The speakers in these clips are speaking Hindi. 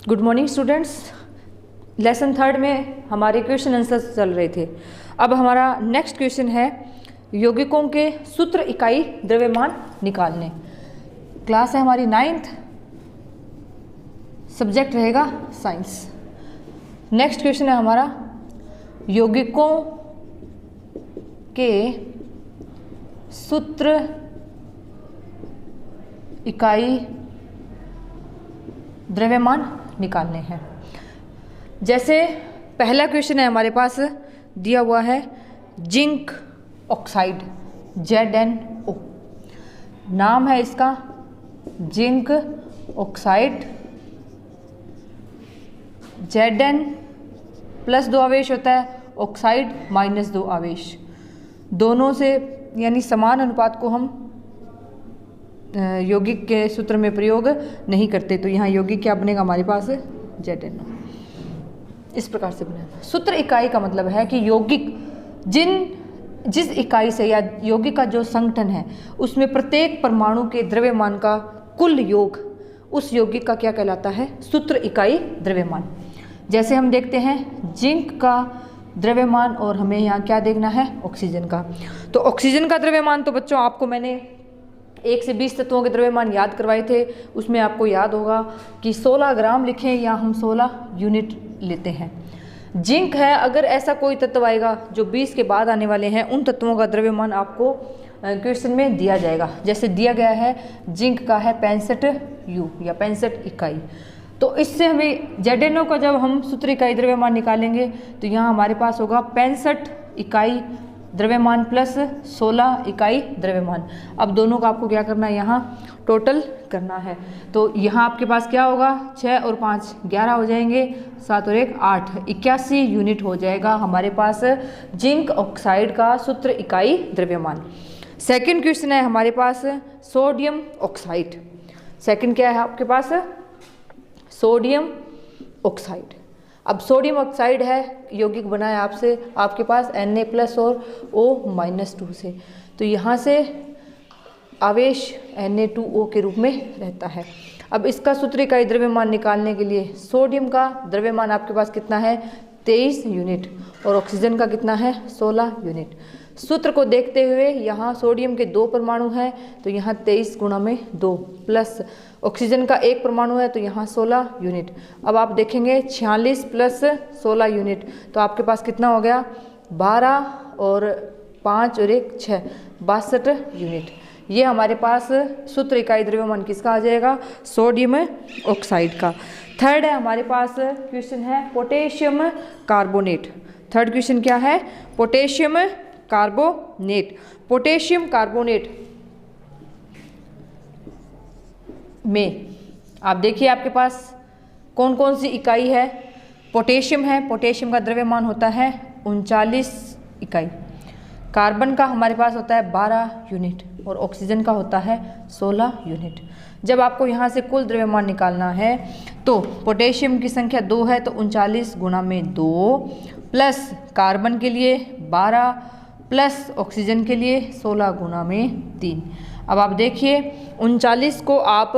Good morning students. Lesson third में हमारे क्वेश्चन आंसर्स चल रहे थे। अब हमारा नेक्स्ट क्वेश्चन है यौगिकों के सूत्र इकाई द्रव्यमान निकालने। क्लास है हमारी 9th, सब्जेक्ट रहेगा साइंस। नेक्स्ट क्वेश्चन है हमारा यौगिकों के सूत्र इकाई द्रव्यमान निकालने हैं। जैसे पहला क्वेश्चन है हमारे पास दिया हुआ है जिंक ऑक्साइड ZnO, नाम है इसका जिंक ऑक्साइड। Zn प्लस 2 आवेश होता है, ऑक्साइड माइनस 2 आवेश, दोनों से यानी समान अनुपात को हम यौगिक के सूत्र में प्रयोग नहीं करते, तो यहाँ यौगिक क्या बनेगा हमारे पास ZnO। इस प्रकार से बनेगा। सूत्र इकाई का मतलब है कि यौगिक जिस इकाई से या यौगिक का जो संगठन है उसमें प्रत्येक परमाणु के द्रव्यमान का कुल योग उस यौगिक का क्या कहलाता है, सूत्र इकाई द्रव्यमान। जैसे हम देखते हैं जिंक का द्रव्यमान और हमें यहाँ क्या देखना है, ऑक्सीजन का। तो ऑक्सीजन का द्रव्यमान तो बच्चों आपको मैंने 1 से 20 तत्वों के द्रव्यमान याद करवाए थे, उसमें आपको याद होगा कि 16 ग्राम लिखें या हम 16 यूनिट लेते हैं। जिंक है, अगर ऐसा कोई तत्व आएगा जो 20 के बाद आने वाले हैं उन तत्वों का द्रव्यमान आपको क्वेश्चन में दिया जाएगा। जैसे दिया गया है जिंक का है 65U या 65 इकाई। तो इससे हमें ZnO का जब हम सूत्र इकाई द्रव्यमान निकालेंगे तो यहाँ हमारे पास होगा 65 इकाई द्रव्यमान प्लस 16 इकाई द्रव्यमान। अब दोनों का आपको क्या करना है, यहाँ टोटल करना है। तो यहाँ आपके पास क्या होगा, 6 और 5 11 हो जाएंगे, 7 और 1 8 81 यूनिट हो जाएगा हमारे पास जिंक ऑक्साइड का सूत्र इकाई द्रव्यमान। सेकंड क्वेश्चन है हमारे पास सोडियम ऑक्साइड। सेकंड क्या है आपके पास, सोडियम ऑक्साइड। अब सोडियम ऑक्साइड है, यौगिक बना है आपके पास Na+ और O-2 से, तो यहाँ से आवेश Na2O के रूप में रहता है। अब इसका सूत्र इकाई द्रव्यमान निकालने के लिए सोडियम का द्रव्यमान आपके पास कितना है, 23 यूनिट, और ऑक्सीजन का कितना है, 16 यूनिट। सूत्र को देखते हुए यहाँ सोडियम के 2 परमाणु हैं तो यहाँ 23 गुणा में 2 प्लस ऑक्सीजन का 1 परमाणु है तो यहाँ 16 यूनिट। अब आप देखेंगे 46 प्लस 16 यूनिट तो आपके पास कितना हो गया, 12 और 5 और 1 6 62 यूनिट। ये हमारे पास सूत्र इकाई द्रव्यमान किसका आ जाएगा, सोडियम ऑक्साइड का। थर्ड है हमारे पास क्वेश्चन है पोटेशियम कार्बोनेट। थर्ड क्वेश्चन क्या है, पोटेशियम कार्बोनेट। पोटेशियम कार्बोनेट में आप देखिए आपके पास कौन कौन सी इकाई है। पोटेशियम है, पोटेशियम का द्रव्यमान होता है 39 इकाई। कार्बन का हमारे पास होता है 12 यूनिट और ऑक्सीजन का होता है 16 यूनिट। जब आपको यहाँ से कुल द्रव्यमान निकालना है तो पोटेशियम की संख्या 2 है तो 39 गुणा में 2 प्लस कार्बन के लिए 12 प्लस ऑक्सीजन के लिए 16 गुणा में 3। अब आप देखिए 39 को आप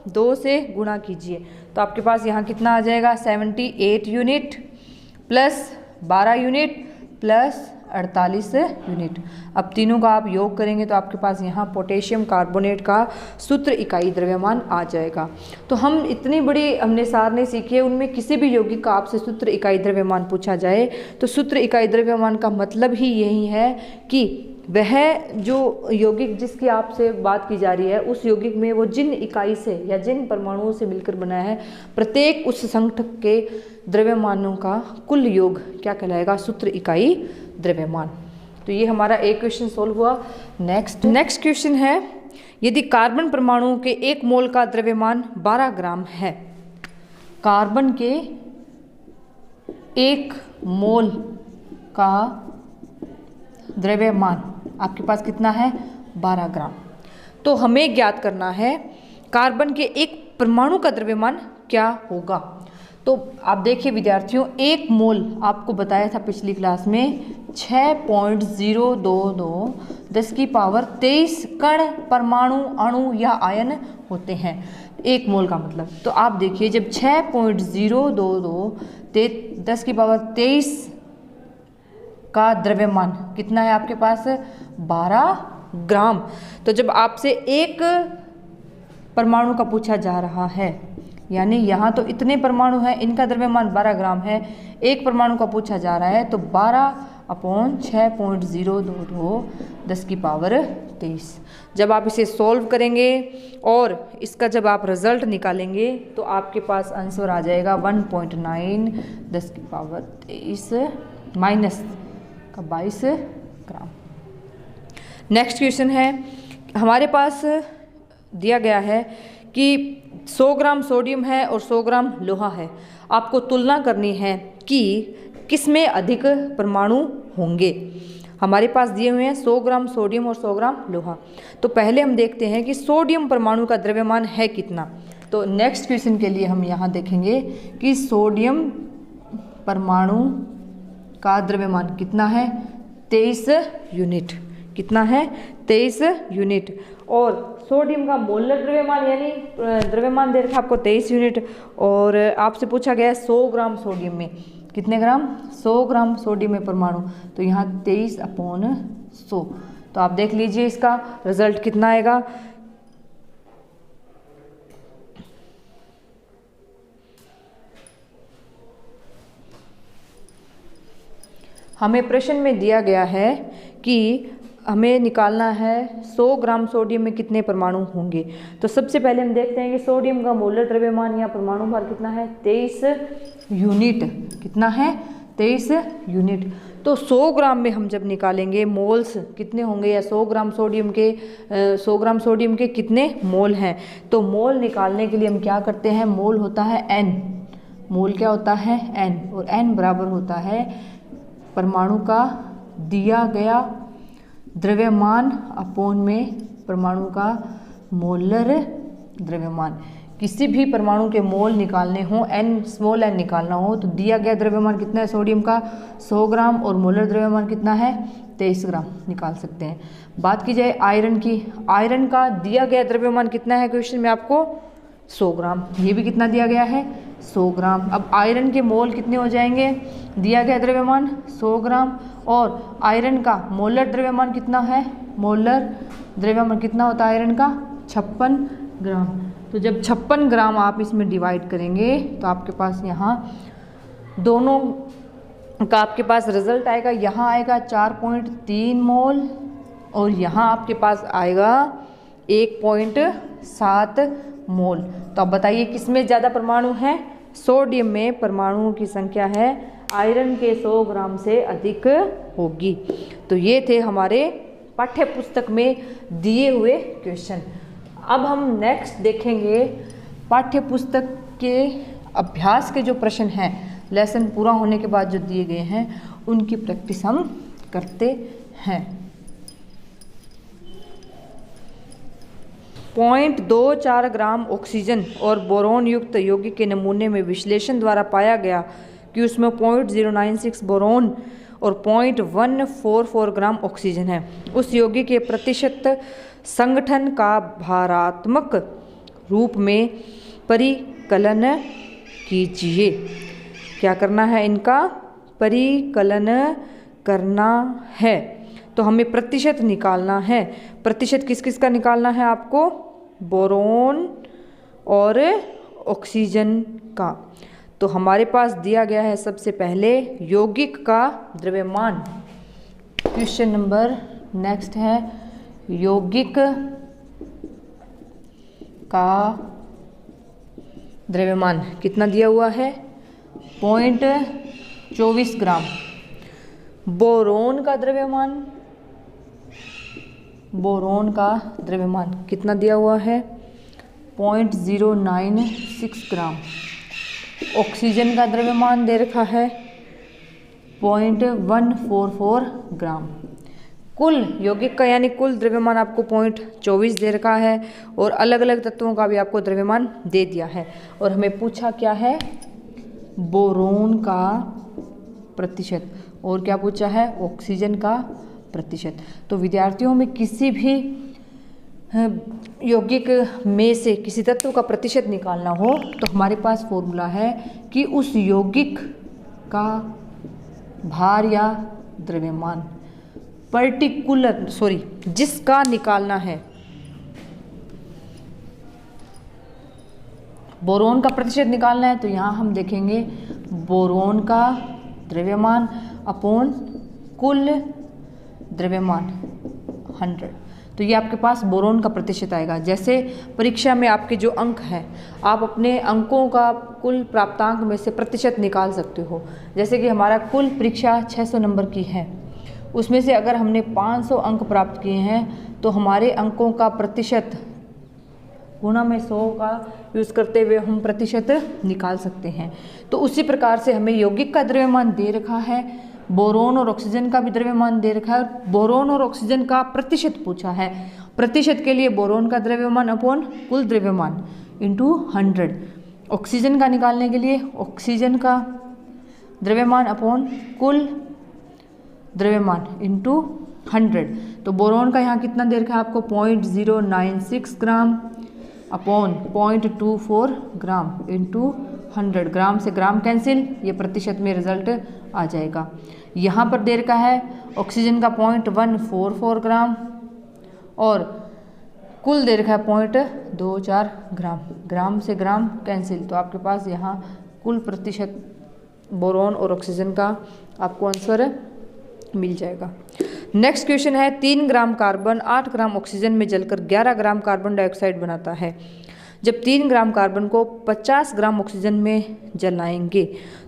2 से गुणा कीजिए तो आपके पास यहाँ कितना आ जाएगा, 78 unit plus 12 unit plus 48 unit. अब तीनों का आप योग करेंगे तो आपके पास यहाँ पोटेशियम कार्बोनेट का सूत्र इकाई द्रव्यमान आ जाएगा। तो हम इतनी बड़ी हमने सारणी सीखी है, उनमें किसी भी यौगिक का आपसे सूत्र इकाई द्रव्यमान पूछा जाए तो सूत्र इकाई द्रव्यमान का मतलब ही यही है कि वह जो यौगिक जिसकी आपसे बात की जा रही है उस यौगिक में वो जिन इकाई से या जिन परमाणुओं से मिलकर बना है प्रत्येक उस संगठक के द्रव्यमानों का कुल योग क्या कहलाएगा, सूत्र इकाई द्रव्यमान। तो ये हमारा एक क्वेश्चन सोल्व हुआ। नेक्स्ट क्वेश्चन है यदि कार्बन परमाणु के 1 मोल का द्रव्यमान 12 ग्राम है, कार्बन के 1 मोल का द्रव्यमान आपके पास कितना है, 12 ग्राम। तो हमें ज्ञात करना है कार्बन के 1 परमाणु का द्रव्यमान क्या होगा। तो आप देखिए विद्यार्थियों, 1 मोल आपको बताया था पिछली क्लास में 6.022 10 की पावर 23 कण परमाणु अणु या आयन होते हैं। 1 मोल का मतलब। तो आप देखिए जब 6.022 10 की पावर 23 का द्रव्यमान कितना है आपके पास, 12 ग्राम। तो जब आपसे एक परमाणु का पूछा जा रहा है, यानी यहाँ तो इतने परमाणु हैं, इनका द्रव्यमान 12 ग्राम है, एक परमाणु का पूछा जा रहा है, तो 12/6.022 10 की पावर 23। जब आप इसे सॉल्व करेंगे और इसका जब आप रिजल्ट निकालेंगे तो आपके पास आंसर आ जाएगा 1.9 10 की पावर 23 माइनस का 22 ग्राम। नेक्स्ट क्वेश्चन है, हमारे पास दिया गया है कि 100 ग्राम सोडियम है और 100 ग्राम लोहा है। आपको तुलना करनी है कि किसमें अधिक परमाणु होंगे। हमारे पास दिए हुए हैं 100 ग्राम सोडियम और 100 ग्राम लोहा। तो पहले हम देखते हैं कि सोडियम परमाणु का द्रव्यमान है कितना। तो नेक्स्ट क्वेश्चन के लिए हम यहाँ देखेंगे कि सोडियम परमाणु का द्रव्यमान कितना है, 23 यूनिट। कितना है, 23 यूनिट। और सोडियम का मोलर द्रव्यमान यानी द्रव्यमान दे रखा आपको 23 यूनिट, और आपसे पूछा गया है 100 ग्राम सोडियम में कितने ग्राम, 100 ग्राम सोडियम में परमाणु, तो यहाँ 23/100। तो आप देख लीजिए इसका रिजल्ट कितना आएगा। हमें प्रश्न में दिया गया है कि हमें निकालना है 100 ग्राम सोडियम में कितने परमाणु होंगे। तो सबसे पहले हम देखते हैं कि सोडियम का मोलर द्रव्यमान या परमाणु भार कितना है, 23 यूनिट। कितना है, 23 यूनिट। तो 100 ग्राम में हम जब निकालेंगे मोल्स कितने होंगे, या 100 ग्राम सोडियम के कितने मोल हैं। तो मोल निकालने के लिए हम क्या करते हैं, मोल होता है n, मोल क्या होता है n, और n बराबर होता है परमाणु का दिया गया द्रव्यमान अपॉन में परमाणु का मोलर द्रव्यमान। किसी भी परमाणु के मोल निकालने हो, n स्मॉल n निकालना हो, तो दिया गया द्रव्यमान कितना है सोडियम का, 100 ग्राम, और मोलर द्रव्यमान कितना है, 23 ग्राम निकाल सकते हैं। बात की जाए आयरन की, आयरन का दिया गया द्रव्यमान कितना है क्वेश्चन में आपको, 100 ग्राम। ये भी कितना दिया गया है, 100 ग्राम। अब आयरन के मोल कितने हो जाएंगे, दिया गया द्रव्यमान 100 ग्राम, और आयरन का मोलर द्रव्यमान कितना है, मोलर द्रव्यमान कितना होता है आयरन का, 56 ग्राम। तो जब 56 ग्राम आप इसमें डिवाइड करेंगे तो आपके पास यहाँ दोनों का आपके पास रिजल्ट आएगा, यहाँ आएगा 4.3 मोल, और यहाँ आपके पास आएगा 1.7 मोल। तो अब बताइए किसमें ज़्यादा परमाणु हैं, सोडियम में परमाणुओं की संख्या है आयरन के 100 ग्राम से अधिक होगी। तो ये थे हमारे पाठ्य पुस्तक में दिए हुए क्वेश्चन। अब हम नेक्स्ट देखेंगे पाठ्य पुस्तक के अभ्यास के जो प्रश्न हैं, लेसन पूरा होने के बाद जो दिए गए हैं उनकी प्रैक्टिस हम करते हैं। 0.24 ग्राम ऑक्सीजन और बोरोन युक्त यौगिक के नमूने में विश्लेषण द्वारा पाया गया कि उसमें 0.096 बोरोन और 0.144 ग्राम ऑक्सीजन है। उस यौगिक के प्रतिशत संगठन का भारात्मक रूप में परिकलन कीजिए। क्या करना है, इनका परिकलन करना है। तो हमें प्रतिशत निकालना है। प्रतिशत किस किस का निकालना है आपको, बोरोन और ऑक्सीजन का। तो हमारे पास दिया गया है सबसे पहले यौगिक का द्रव्यमान। क्वेश्चन नंबर नेक्स्ट है यौगिक का द्रव्यमान कितना दिया हुआ है, 0.24 ग्राम। बोरोन का द्रव्यमान, बोरोन का द्रव्यमान कितना दिया हुआ है, 0.096 ग्राम। ऑक्सीजन का द्रव्यमान दे रखा है 0.144 ग्राम। कुल यौगिक का यानी कुल द्रव्यमान आपको 0.24 दे रखा है, और अलग अलग तत्वों का भी आपको द्रव्यमान दे दिया है। और हमें पूछा क्या है, बोरोन का प्रतिशत, और क्या पूछा है, ऑक्सीजन का प्रतिशत। तो विद्यार्थियों में किसी भी यौगिक में से किसी तत्व का प्रतिशत निकालना हो तो हमारे पास फॉर्मूला है कि उस यौगिक का भार या द्रव्यमान जिसका निकालना है। बोरोन का प्रतिशत निकालना है तो यहाँ हम देखेंगे बोरोन का द्रव्यमान अपॉन कुल द्रव्यमान 100। तो ये आपके पास बोरोन का प्रतिशत आएगा। जैसे परीक्षा में आपके जो अंक हैं, आप अपने अंकों का कुल प्राप्तांक में से प्रतिशत निकाल सकते हो। जैसे कि हमारा कुल परीक्षा 600 नंबर की है, उसमें से अगर हमने 500 अंक प्राप्त किए हैं तो हमारे अंकों का प्रतिशत गुणा में 100 का यूज़ करते हुए हम प्रतिशत निकाल सकते हैं। तो उसी प्रकार से हमें यौगिक का द्रव्यमान दे रखा है, बोरोन और ऑक्सीजन का भी द्रव्यमान दे रखा है, और बोरोन और ऑक्सीजन का प्रतिशत पूछा है। प्रतिशत के लिए बोरोन का द्रव्यमान अपॉन कुल द्रव्यमान इंटू 100। ऑक्सीजन का निकालने के लिए ऑक्सीजन का द्रव्यमान अपॉन कुल द्रव्यमान इंटू 100। तो बोरोन का यहाँ कितना दे रखा है आपको 0.096 ग्राम अपॉन 0.24 ग्राम इंटू 100। ग्राम से ग्राम कैंसिल, ये प्रतिशत में रिजल्ट आ जाएगा। यहाँ पर दे रखा है ऑक्सीजन का 0.144 ग्राम और कुल दे रखा है 0.24 ग्राम। ग्राम से ग्राम कैंसिल, तो आपके पास यहाँ कुल प्रतिशत बोरोन और ऑक्सीजन का आपको आंसर मिल जाएगा। नेक्स्ट क्वेश्चन है 3 ग्राम कार्बन 8 ग्राम ऑक्सीजन में जलकर 11 ग्राम कार्बन डाइऑक्साइड बनाता है। जब 3 ग्राम कार्बन को 50 ग्राम ऑक्सीजन में जलाएंगे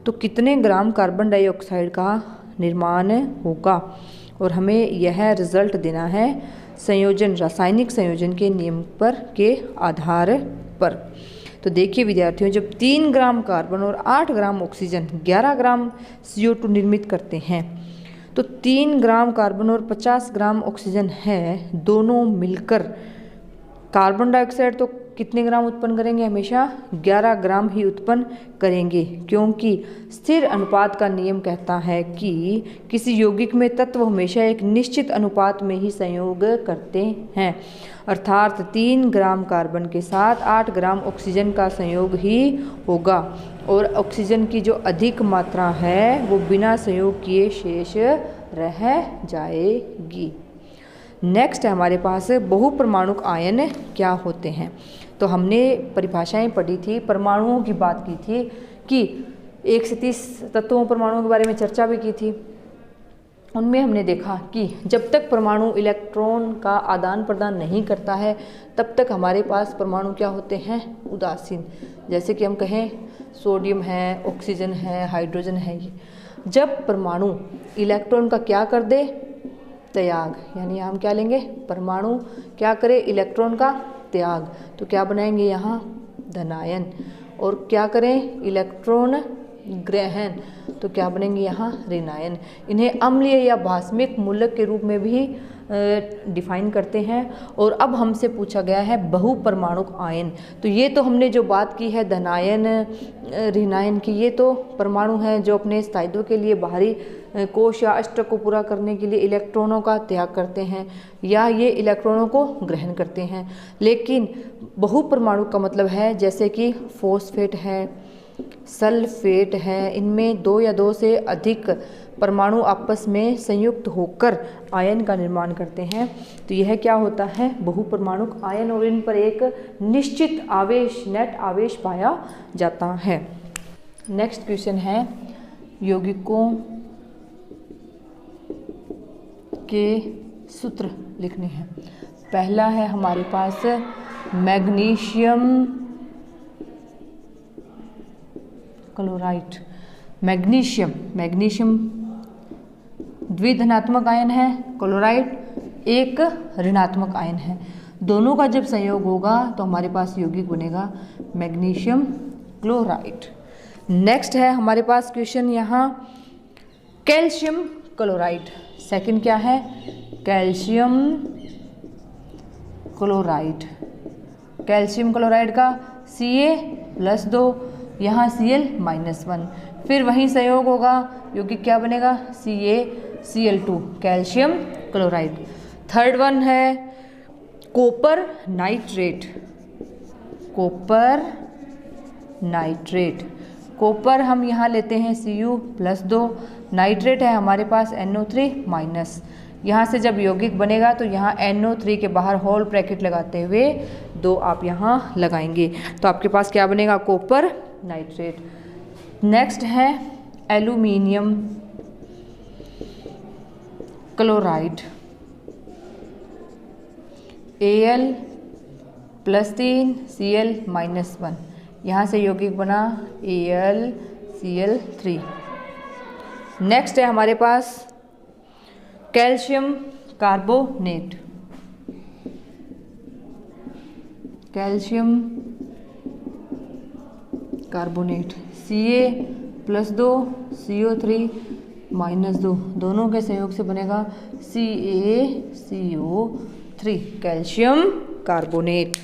तो कितने ग्राम कार्बन डाइऑक्साइड का निर्माण होगा। और हमें यह रिजल्ट देना है संयोजन, रासायनिक संयोजन के नियम पर के आधार पर। तो देखिए विद्यार्थियों, जब 3 ग्राम कार्बन और 8 ग्राम ऑक्सीजन 11 ग्राम CO2 निर्मित करते हैं तो 3 ग्राम कार्बन और 50 ग्राम ऑक्सीजन है, दोनों मिलकर कार्बन डाइऑक्साइड तो कितने ग्राम उत्पन्न करेंगे, हमेशा 11 ग्राम ही उत्पन्न करेंगे, क्योंकि स्थिर अनुपात का नियम कहता है कि किसी यौगिक में तत्व हमेशा एक निश्चित अनुपात में ही संयोग करते हैं। अर्थात 3 ग्राम कार्बन के साथ 8 ग्राम ऑक्सीजन का संयोग ही होगा और ऑक्सीजन की जो अधिक मात्रा है वो बिना संयोग किए शेष रह जाएगी। नेक्स्ट है हमारे पास बहुपरमाणुक आयन क्या होते हैं। तो हमने परिभाषाएं पढ़ी थी, परमाणुओं की बात की थी कि 1 से 30 तत्वों परमाणुओं के बारे में चर्चा भी की थी। उनमें हमने देखा कि जब तक परमाणु इलेक्ट्रॉन का आदान प्रदान नहीं करता है तब तक हमारे पास परमाणु क्या होते हैं, उदासीन। जैसे कि हम कहें सोडियम है, ऑक्सीजन है, हाइड्रोजन है। ये जब परमाणु इलेक्ट्रॉन का क्या कर दे, त्याग, यानी हम क्या लेंगे, परमाणु क्या करे, इलेक्ट्रॉन का त्याग, तो क्या बनाएंगे यहाँ धनायन। और क्या करें, इलेक्ट्रॉन ग्रहण, तो क्या बनेंगे यहाँ ऋणायन। इन्हें अम्लीय या भास्मिक मूलक के रूप में भी डिफाइन करते हैं। और अब हमसे पूछा गया है बहुपरमाणुक आयन। तो ये तो हमने जो बात की है धनायन ऋणायन की, ये तो परमाणु हैं जो अपने स्थायित्व के लिए बाहरी कोश या अष्टक को पूरा करने के लिए इलेक्ट्रॉनों का त्याग करते हैं या ये इलेक्ट्रॉनों को ग्रहण करते हैं। लेकिन बहुपरमाणु का मतलब है जैसे कि फॉस्फेट है, सल्फेट है, इनमें 2 या 2 से अधिक परमाणु आपस में संयुक्त होकर आयन का निर्माण करते हैं। तो यह क्या होता है, बहुपरमाणुक आयन, और इन पर एक निश्चित आवेश, नेट आवेश पाया जाता है। नेक्स्ट क्वेश्चन है यौगिकों के सूत्र लिखने हैं। पहला है हमारे पास मैग्नीशियम क्लोराइड। मैग्नीशियम द्विधनात्मक आयन है, क्लोराइड एक ऋणात्मक आयन है। दोनों का जब संयोग होगा तो हमारे पास यौगिक बनेगा मैग्नीशियम क्लोराइड। नेक्स्ट है हमारे पास क्वेश्चन यहाँ कैल्शियम क्लोराइड। सेकंड क्या है, कैल्शियम क्लोराइड। कैल्शियम क्लोराइड का Ca+2, यहाँ Cl-1, फिर वहीं संयोग होगा, यौगिक क्या बनेगा, CaCl2, calcium chloride. Third one है copper nitrate, copper nitrate, copper हम यहाँ लेते हैं Cu+2, नाइट्रेट है हमारे पास NO3-, यहाँ से जब यौगिक बनेगा तो यहाँ NO3 के बाहर होल ब्रैकेट लगाते हुए 2 आप यहाँ लगाएंगे, तो आपके पास क्या बनेगा, कॉपर नाइट्रेट। नेक्स्ट है एल्यूमिनियम क्लोराइड, Al+3 Cl-1, यहाँ से यौगिक बना AlCl3। नेक्स्ट है हमारे पास calcium carbonate, calcium carbonate Ca+2 CO3-2, दोनों के सहयोग से बनेगा CaCO3, कैल्शियम कार्बोनेट।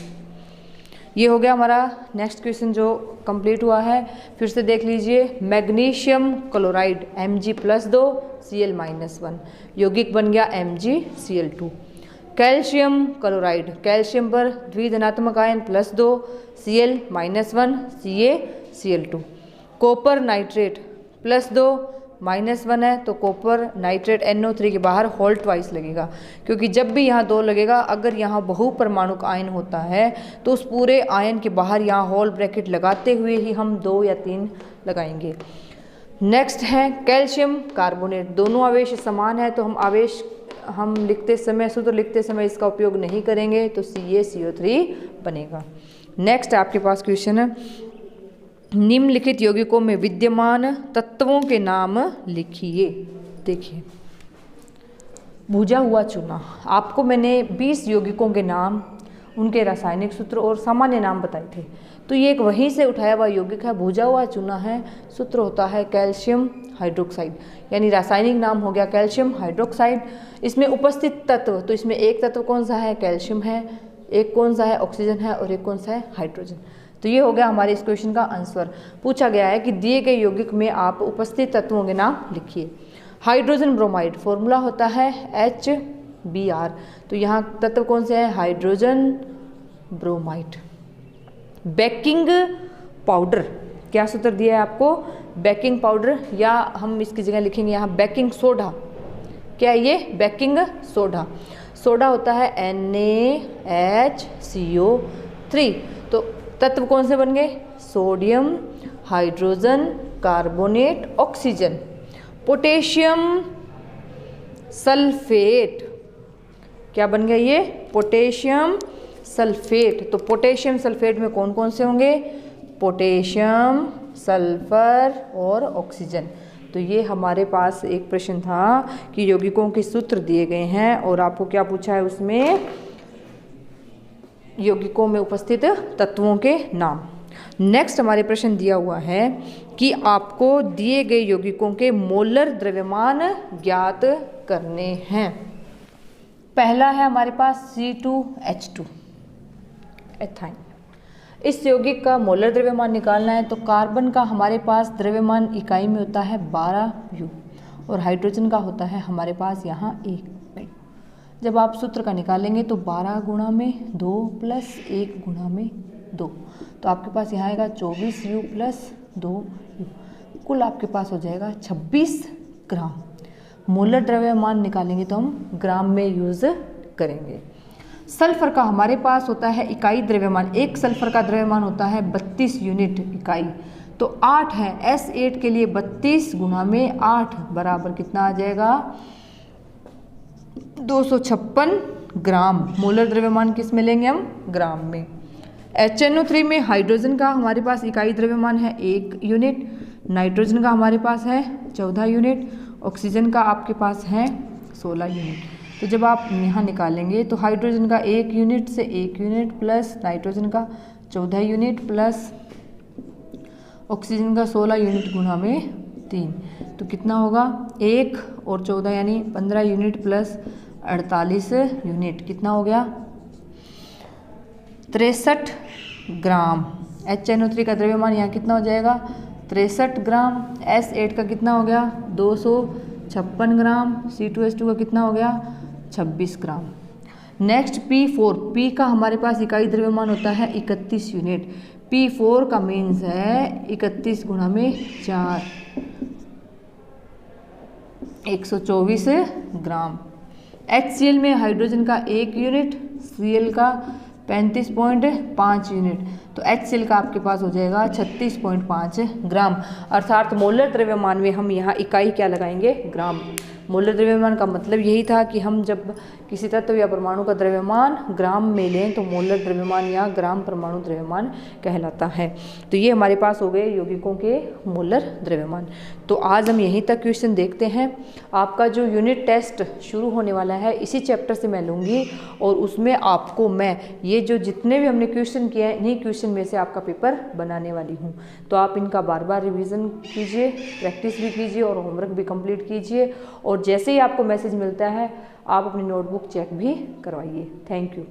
ये हो गया हमारा नेक्स्ट क्वेश्चन जो कंप्लीट हुआ है। फिर से देख लीजिए, मैग्नीशियम क्लोराइड Mg+2 Cl-1, यौगिक बन गया MgCl2। कैल्शियम क्लोराइड, कैल्शियम पर द्विधनात्मक ion +2 Cl-1 CaCl2। Copper nitrate +2 -1 है तो कॉपर नाइट्रेट NO3 के बाहर होल ट्वाइस लगेगा, क्योंकि जब भी यहाँ 2 लगेगा, अगर यहाँ बहुपरमाणुक आयन होता है तो उस पूरे आयन के बाहर यहाँ होल ब्रैकेट लगाते हुए ही हम 2 या 3 लगाएंगे। नेक्स्ट है कैल्शियम कार्बोनेट, दोनों आवेश समान है तो हम आवेश हम लिखते समय, सूत्र लिखते समय इसका उपयोग नहीं करेंगे, तो CaCO3 बनेगा। नेक्स्ट आपके पास क्वेश्चन है, निम्नलिखित यौगिकों में विद्यमान तत्वों के नाम लिखिए। देखिए, भुजा हुआ चूना, आपको मैंने 20 यौगिकों के नाम, उनके रासायनिक सूत्र और सामान्य नाम बताए थे, तो ये एक वहीं से उठाया हुआ यौगिक है, भुजा हुआ चूना है। सूत्र होता है कैल्शियम हाइड्रोक्साइड, यानी रासायनिक नाम हो गया कैल्शियम हाइड्रोक्साइड। इसमें उपस्थित तत्व, तो इसमें एक तत्व कौन सा है, कैल्शियम है, एक कौन सा है, ऑक्सीजन है, और एक कौन सा है, हाइड्रोजन। तो ये हो गया हमारे इस क्वेश्चन का आंसर। पूछा गया है कि दिए गए यौगिक में आप उपस्थित तत्वों के नाम लिखिए। हाइड्रोजन ब्रोमाइड, फॉर्मूला होता है HBr, तो यहाँ तत्व कौन से हैं, हाइड्रोजन ब्रोमाइड। बेकिंग पाउडर, क्या सूत्र दिया है आपको, बेकिंग पाउडर, या हम इसकी जगह लिखेंगे यहाँ बेकिंग सोडा। क्या है ये, बेकिंग सोडा। सोडा होता है NaHCO3, तो तत्व कौन से बन गए, sodium, hydrogen, carbonate, oxygen. Potassium sulphate, क्या बन गया ये, पोटेशियम सल्फेट। तो पोटेशियम सल्फेट में कौन कौन से होंगे, पोटेशियम, सल्फर और ऑक्सीजन। तो ये हमारे पास एक प्रश्न था कि यौगिकों के सूत्र दिए गए हैं और आपको क्या पूछा है उसमें, यौगिकों में उपस्थित तत्वों के नाम। नेक्स्ट हमारे प्रश्न दिया हुआ है कि आपको दिए गए यौगिकों के मोलर द्रव्यमान ज्ञात करने हैं। पहला है हमारे पास C2H2 एथाइन। इस यौगिक का मोलर द्रव्यमान निकालना है तो कार्बन का हमारे पास द्रव्यमान इकाई में होता है 12U और हाइड्रोजन का होता है हमारे पास यहाँ 1। जब आप सूत्र का निकालेंगे तो 12 गुणा में 2 प्लस 1 गुणा में 2, तो आपके पास यहाँ आएगा 24U प्लस 2U, कुल आपके पास हो जाएगा 26 ग्राम। मोलर द्रव्यमान निकालेंगे तो हम ग्राम में यूज़ करेंगे। सल्फर का हमारे पास होता है इकाई द्रव्यमान, एक सल्फर का द्रव्यमान होता है 32 यूनिट इकाई, तो 8 है, S8 के लिए 32 गुणा में 8 बराबर कितना आ जाएगा, 256 ग्राम। मोलर द्रव्यमान किस में लेंगे हम, ग्राम में। HNO3 में हाइड्रोजन का हमारे पास इकाई द्रव्यमान है 1 यूनिट, नाइट्रोजन का हमारे पास है 14 यूनिट, ऑक्सीजन का आपके पास है 16 यूनिट। तो जब आप यहाँ निकालेंगे तो हाइड्रोजन का 1 यूनिट से 1 यूनिट प्लस नाइट्रोजन का 14 यूनिट प्लस ऑक्सीजन का 16 यूनिट गुणा में 3, तो कितना होगा, 1 और 14 यानी 15 यूनिट प्लस 48 यूनिट, कितना हो गया, 63 ग्राम। HNO3 का द्रव्यमान यहाँ कितना हो जाएगा, 63 ग्राम। S8 का कितना हो गया, 256 ग्राम। C2H2 का कितना हो गया, 26 ग्राम। नेक्स्ट P4, P का हमारे पास इकाई द्रव्यमान होता है 31 यूनिट। P4 का मीन्स है 31 गुणा में 4, 124 ग्राम। HCl में हाइड्रोजन का 1 यूनिट, Cl का 35.5 यूनिट, तो HCl का आपके पास हो जाएगा 36.5 ग्राम। अर्थात मोलर द्रव्यमान में हम यहाँ इकाई क्या लगाएंगे? ग्राम। मोलर द्रव्यमान का मतलब यही था कि हम जब किसी तत्व या परमाणु का द्रव्यमान ग्राम में लें तो मोलर द्रव्यमान या ग्राम परमाणु द्रव्यमान कहलाता है। तो ये हमारे पास हो गए यौगिकों के मोलर द्रव्यमान। तो आज हम यहीं तक क्वेश्चन देखते हैं। आपका जो यूनिट टेस्ट शुरू होने वाला है इसी चैप्टर से मैं लूँगी और उसमें आपको मैं ये जो जितने भी हमने क्वेश्चन किए हैं इन्हीं क्वेश्चन में से आपका पेपर बनाने वाली हूँ। तो आप इनका बार बार रिवीजन कीजिए, प्रैक्टिस भी कीजिए और होमवर्क भी कंप्लीट कीजिए। और जैसे ही आपको मैसेज मिलता है आप अपनी नोटबुक चेक भी करवाइए। Thank you.